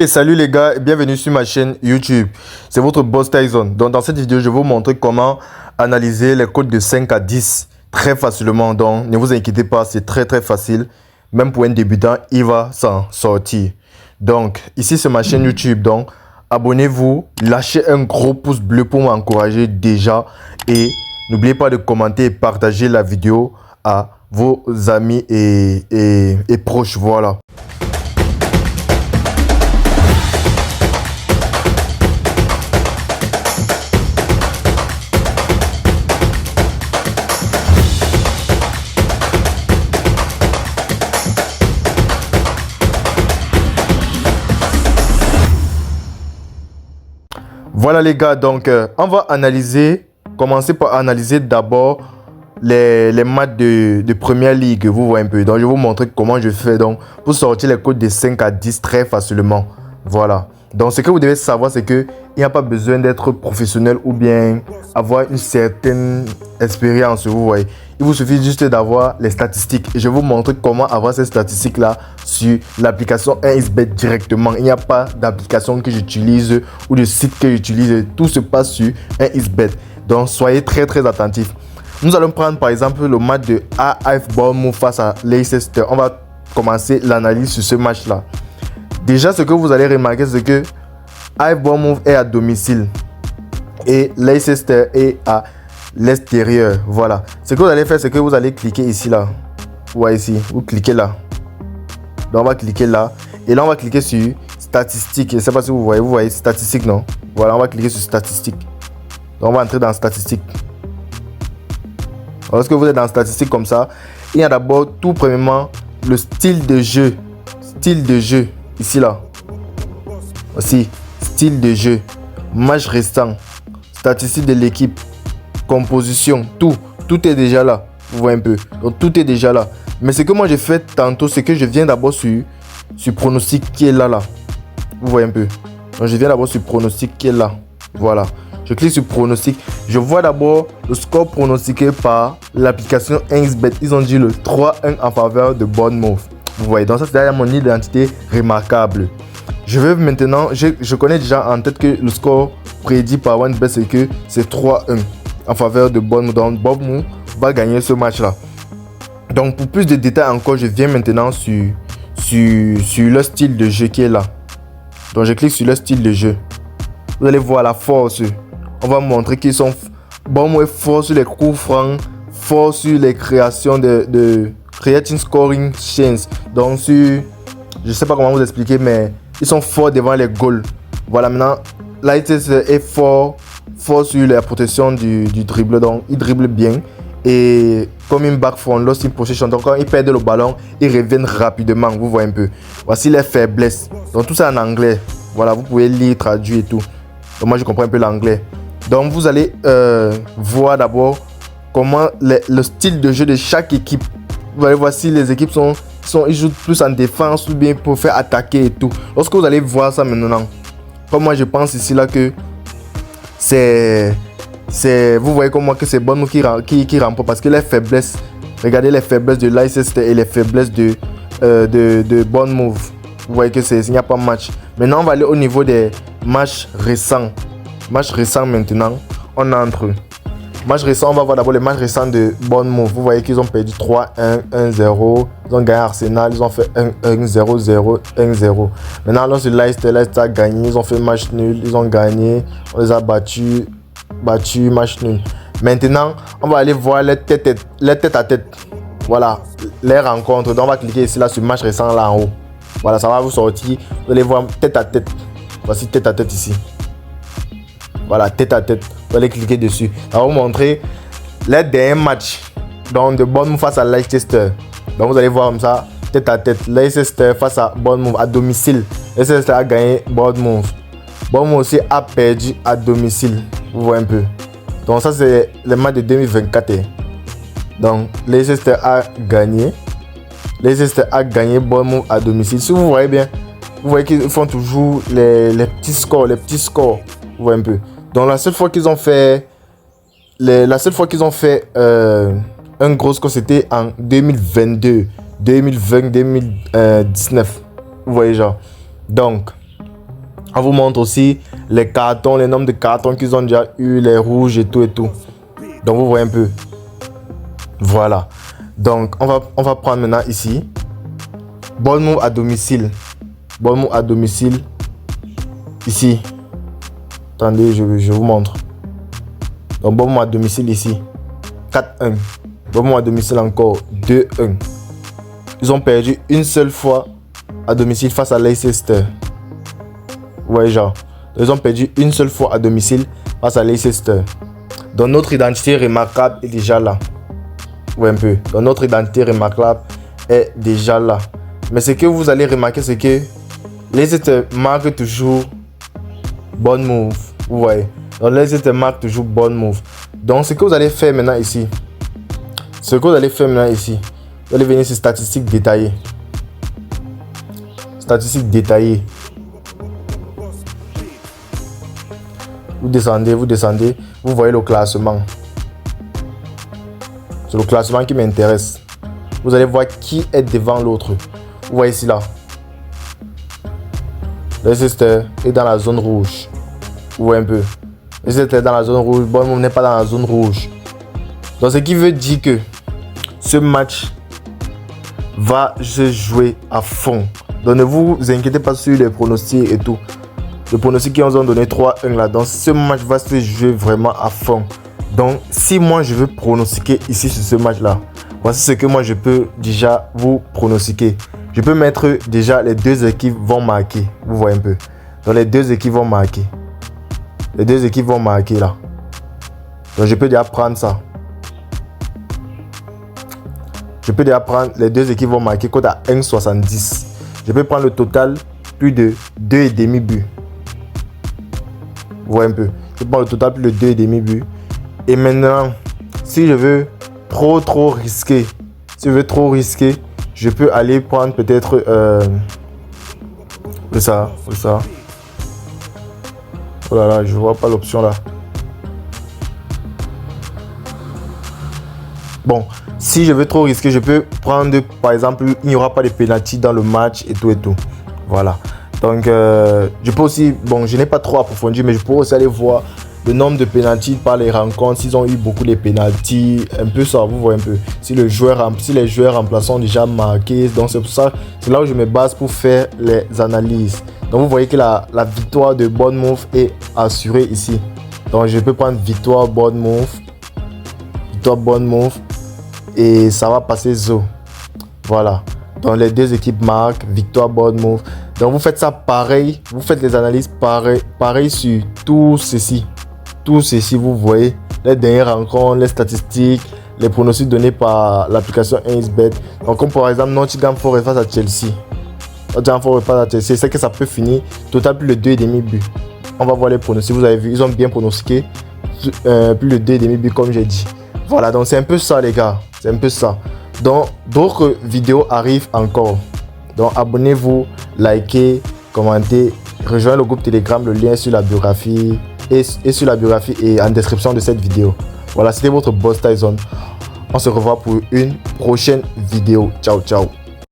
Et salut les gars et bienvenue sur ma chaîne YouTube. C'est votre boss Tyson. Donc dans cette vidéo, je vais vous montrer comment analyser les codes de 5 à 10 très facilement. Donc ne vous inquiétez pas, c'est très facile. Même pour un débutant, il va s'en sortir. Donc ici c'est ma chaîne YouTube. Donc abonnez-vous, lâchez un gros pouce bleu pour m'encourager déjà. Et n'oubliez pas de commenter et partager la vidéo à vos amis et proches. Voilà. Voilà les gars, donc on va commencer par analyser d'abord les matchs de première ligue, vous voyez un peu. Donc je vais vous montrer comment je fais donc pour sortir les codes de 5 à 10 très facilement. Voilà. Donc ce que vous devez savoir, c'est que il n'y a pas besoin d'être professionnel ou bien avoir une certaine expérience, vous voyez. Il vous suffit juste d'avoir les statistiques. Et je vais vous montrer comment avoir ces statistiques-là sur l'application 1xBet directement. Il n'y a pas d'application que j'utilise ou de site que j'utilise. Tout se passe sur 1xBet. Donc soyez très attentifs. Nous allons prendre par exemple le match de AF Bournemouth face à Leicester. On va commencer l'analyse sur ce match-là. Déjà, ce que vous allez remarquer, c'est que AF Bournemouth est à domicile et Leicester est à l'extérieur. Voilà. Ce que vous allez faire, c'est que vous allez cliquer ici, là. Vous voyez ici, vous cliquez là. Donc, on va cliquer là. Et là, on va cliquer sur statistiques. Je ne sais pas si vous voyez statistiques, non? Voilà, on va cliquer sur statistiques. Donc, on va entrer dans statistiques. Lorsque vous êtes dans statistiques comme ça, il y a d'abord tout premièrement le style de jeu. Style de jeu. Ici, là. Aussi, style de jeu. Match restant. Statistiques de l'équipe. Composition. Tout est déjà là. Vous voyez un peu. Donc, tout est déjà là. Mais ce que moi, j'ai fait tantôt, c'est que je viens d'abord sur pronostic qui est là. Vous voyez un peu. Donc, je viens d'abord sur pronostic qui est là. Voilà. Je clique sur pronostic. Je vois d'abord le score pronostiqué par l'application 1xBet. Ils ont dit le 3-1 en faveur de Bournemouth. Vous voyez, donc ça c'est derrière mon identité remarquable. Je vais maintenant, je connais déjà en tête que le score prédit par 1xBet c'est que c'est 3-1 en faveur de Bournemouth. Donc Bournemouth va gagner ce match-là. Donc pour plus de détails encore, je viens maintenant sur le style de jeu qui est là. Donc je clique sur le style de jeu. Vous allez voir la force. On va montrer qu'ils sont Bournemouth est fort sur les coups francs, fort sur les créations de creating scoring chance. Donc sur, je sais pas comment vous expliquer, mais ils sont forts devant les goals. Voilà, maintenant Leicester est fort sur la protection du dribble. Donc il dribble bien et comme une back from lost in possession. Donc quand ils perdent le ballon, ils reviennent rapidement. Vous voyez un peu. Voici les faiblesses. Donc tout ça en anglais. Voilà, vous pouvez lire, traduire et tout. Donc moi je comprends un peu l'anglais. Donc vous allez voir d'abord comment le style de jeu de chaque équipe. Vous allez voir si les équipes ils jouent plus en défense ou bien pour faire attaquer et tout. Lorsque vous allez voir ça maintenant, comme moi je pense ici là que vous voyez comme moi que c'est Bournemouth qui remporte parce que les faiblesses, regardez les faiblesses de Leicester et les faiblesses de Bournemouth. Vous voyez que il n'y a pas de match. Maintenant on va aller au niveau des matchs récents. Match récent maintenant, on entre. Match récent, on va voir d'abord les matchs récents de Bournemouth. Vous voyez qu'ils ont perdu 3-1, 1-0. Ils ont gagné Arsenal, ils ont fait 1-1, 0-0, 1-0. Maintenant, là, sur Leicester a gagné, ils ont fait match nul, ils ont gagné, on les a battus, match nul. Maintenant, on va aller voir les têtes à tête. Voilà, les rencontres. Donc, on va cliquer ici là sur match récent là en haut. Voilà, ça va vous sortir. Vous allez voir tête à tête. Voici tête à tête ici. Voilà, tête à tête. Vous allez cliquer dessus. Ça va vous montrer les derniers matchs. Donc, de Bournemouth face à Leicester. Donc, vous allez voir comme ça, tête à tête. Leicester face à Bournemouth à domicile. Leicester a gagné Bournemouth. Bournemouth aussi a perdu à domicile. Vous voyez un peu. Donc, ça, c'est le match de 2024. Donc, Leicester a gagné. Leicester a gagné Bournemouth à domicile. Si vous voyez bien, vous voyez qu'ils font toujours les petits scores. Vous voyez un peu. Donc la seule fois qu'ils ont fait un gros score, c'était en 2022, 2020, 2019. Vous voyez genre. Donc On vous montre aussi les cartons, les nombres de cartons qu'ils ont déjà eu, les rouges et tout et tout. Donc vous voyez un peu. Voilà. Donc on va prendre maintenant ici. Bournemouth à domicile. Bournemouth à domicile. Ici. Attendez, je vous montre. Donc Bournemouth à domicile ici. 4-1. Bournemouth à domicile encore. 2-1. Ils ont perdu une seule fois à domicile face à Leicester. Vous voyez genre. Ils ont perdu une seule fois à domicile face à Leicester. Donc notre identité remarquable est déjà là. Vous voyez un peu. Donc notre identité remarquable est déjà là. Mais ce que vous allez remarquer, c'est que Leicester marque toujours Bournemouth. Vous voyez. Donc Leicester marque toujours Bournemouth. Donc ce que vous allez faire maintenant ici. Vous allez venir sur statistiques détaillées. Statistiques détaillées. Vous descendez, vous voyez le classement. C'est le classement qui m'intéresse. Vous allez voir qui est devant l'autre. Vous voyez ici là. Leicester est dans la zone rouge. Vous voyez un peu. Leicester est dans la zone rouge. Bournemouth n'est pas dans la zone rouge. Donc ce qui veut dire que ce match va se jouer à fond. Donc ne vous inquiétez pas sur les pronostics et tout. Les pronostics qui nous ont donné 3-1 là. Donc ce match va se jouer vraiment à fond. Donc si moi je veux pronostiquer ici sur ce match là, voici ce que moi je peux déjà vous pronostiquer. Je peux mettre déjà les deux équipes vont marquer. Vous voyez un peu. Donc les deux équipes vont marquer. Les deux équipes vont marquer là. Donc je peux déjà prendre ça. Je peux déjà prendre les deux équipes vont marquer cote à 1,70. Je peux prendre le total plus de 2,5 buts. Vous voyez un peu. Je prends le total plus de 2,5 buts. Et maintenant, si je veux trop risquer, je peux aller prendre peut-être ça. Oh là là, je vois pas l'option là. Bon, si je veux trop risquer, je peux prendre par exemple, il n'y aura pas de pénalty dans le match et tout. Voilà. Donc, je peux aussi, bon, je n'ai pas trop approfondi, mais je peux aussi aller voir le nombre de pénaltys par les rencontres, s'ils ont eu beaucoup de pénaltys, un peu ça, vous voyez un peu. Si les joueurs remplaçants ont déjà marqué, donc c'est pour ça, c'est là où je me base pour faire les analyses. Donc, vous voyez que la victoire de Bournemouth est assurée ici. Donc, je peux prendre victoire Bournemouth, et ça va passer zo. Voilà. Donc, les deux équipes marquent, victoire Bournemouth. Donc, vous faites ça pareil, vous faites les analyses pareil sur tout ceci. Tout ceci, vous voyez, les dernières rencontres, les statistiques, les pronostics donnés par l'application 1xBet. Donc, comme par exemple, Nottingham Forest face à Chelsea. C'est que ça peut finir. Total, plus de 2,5 buts. On va voir les pronostics. Vous avez vu, ils ont bien pronostiqué. Plus de 2,5 buts, comme j'ai dit. Voilà, donc c'est un peu ça, les gars. C'est un peu ça. Donc, d'autres vidéos arrivent encore. Donc, abonnez-vous, likez, commentez, rejoignez le groupe Telegram, le lien est sur la biographie et sur la biographie et en description de cette vidéo. Voilà, c'était votre boss Tyson. On se revoit pour une prochaine vidéo. Ciao, ciao.